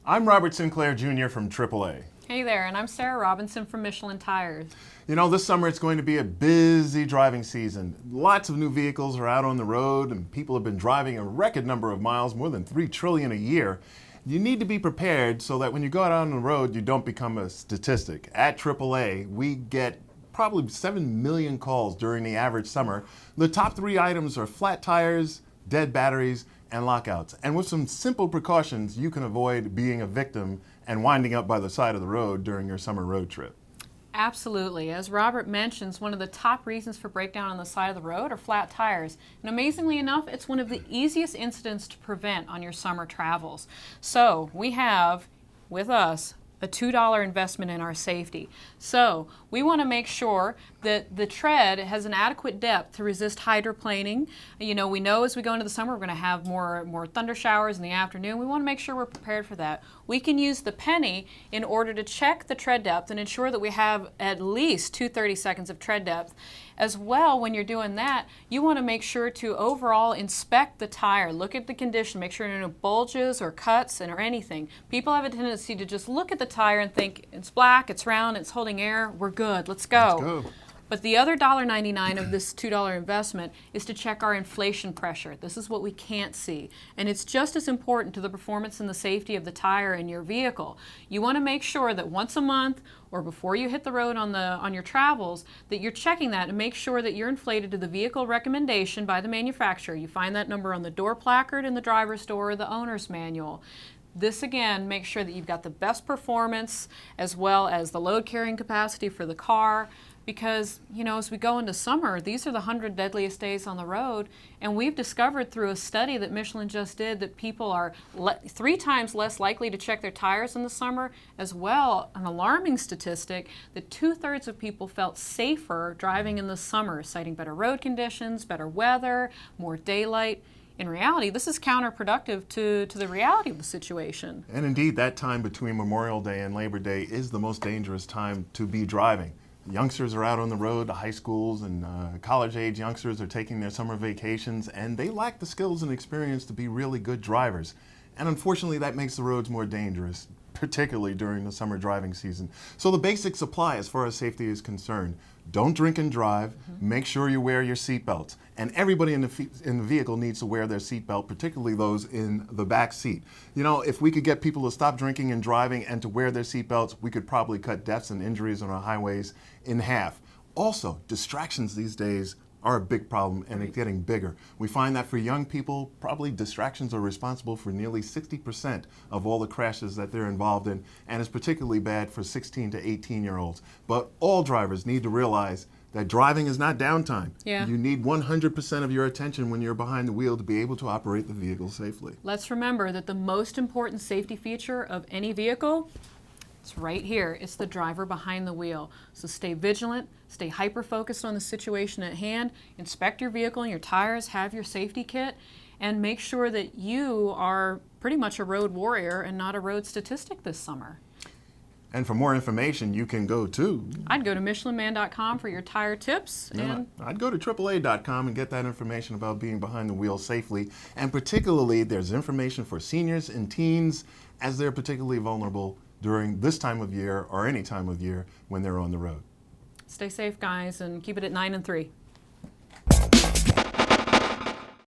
I'm Robert Sinclair Jr. from AAA. Hey there, and I'm Sarah Robinson from Michelin Tires. You know, this summer it's going to be a busy driving season. Lots of new vehicles are out on the road and people have been driving a record number of miles, more than 3 trillion a year. You need to be prepared so that when you go out on the road, you don't become a statistic. At AAA, we get probably 7 million calls during the average summer. The top 3 items are flat tires, dead batteries, and lockouts. And with some simple precautions, you can avoid being a victim and winding up by the side of the road during your summer road trip. Absolutely. As Robert mentions, one of the top reasons for breakdown on the side of the road are flat tires. And amazingly enough, it's one of the easiest incidents to prevent on your summer travels. So we have with us a $2 investment in our safety. So we want to make sure that the tread has an adequate depth to resist hydroplaning. You know, we know as we go into the summer we're going to have more thunder showers in the afternoon. We want to make sure we're prepared for that. We can use the penny in order to check the tread depth and ensure that we have at least 2 seconds of tread depth. As well, when you're doing that, you want to make sure to overall inspect the tire. Look at the condition, make sure there are no bulges or cuts or anything. People have a tendency to just look at the tire and think it's black, it's round, it's holding air, we're good, let's go. Let's go. But the other $1.99 of this $2 investment is to check our inflation pressure. This is what we can't see. And it's just as important to the performance and the safety of the tire in your vehicle. You want to make sure that once a month or before you hit the road on your travels, that you're checking that and make sure that you're inflated to the vehicle recommendation by the manufacturer. You find that number on the door placard in the driver's door or the owner's manual. This again makes sure that you've got the best performance as well as the load carrying capacity for the car. Because, you know, as we go into summer, these are the 100 deadliest days on the road, and we've discovered through a study that Michelin just did that people are 3 times less likely to check their tires in the summer, as well, an alarming statistic that 2/3 of people felt safer driving in the summer, citing better road conditions, better weather, more daylight. In reality, this is counterproductive to the reality of the situation. And indeed, that time between Memorial Day and Labor Day is the most dangerous time to be driving. Youngsters are out on the road, the high schools and college-age youngsters are taking their summer vacations, and they lack the skills and experience to be really good drivers. And unfortunately, that makes the roads more dangerous, particularly during the summer driving season. So the basics apply as far as safety is concerned. Don't drink and drive. Make sure you wear your seatbelts. And everybody in the vehicle needs to wear their seatbelt, particularly those in the back seat. You know, if we could get people to stop drinking and driving and to wear their seatbelts, we could probably cut deaths and injuries on our highways in half. Also, distractions these days are a big problem, and it's getting bigger. We find that for young people, probably distractions are responsible for nearly 60% of all the crashes that they're involved in, and it's particularly bad for 16 to 18-year-olds. But all drivers need to realize that driving is not downtime. Yeah. You need 100% of your attention when you're behind the wheel to be able to operate the vehicle safely. Let's remember that the most important safety feature of any vehicle, it's right here. It's the driver behind the wheel. So stay vigilant, stay hyper-focused on the situation at hand, inspect your vehicle and your tires, have your safety kit, and make sure that you are pretty much a road warrior and not a road statistic this summer. And for more information, you can go to... I'd go to michelinman.com for your tire tips. I'd go to AAA.com and get that information about being behind the wheel safely. And particularly, there's information for seniors and teens as they're particularly vulnerable during this time of year or any time of year when they're on the road. Stay safe, guys, and keep it at 9 and 3.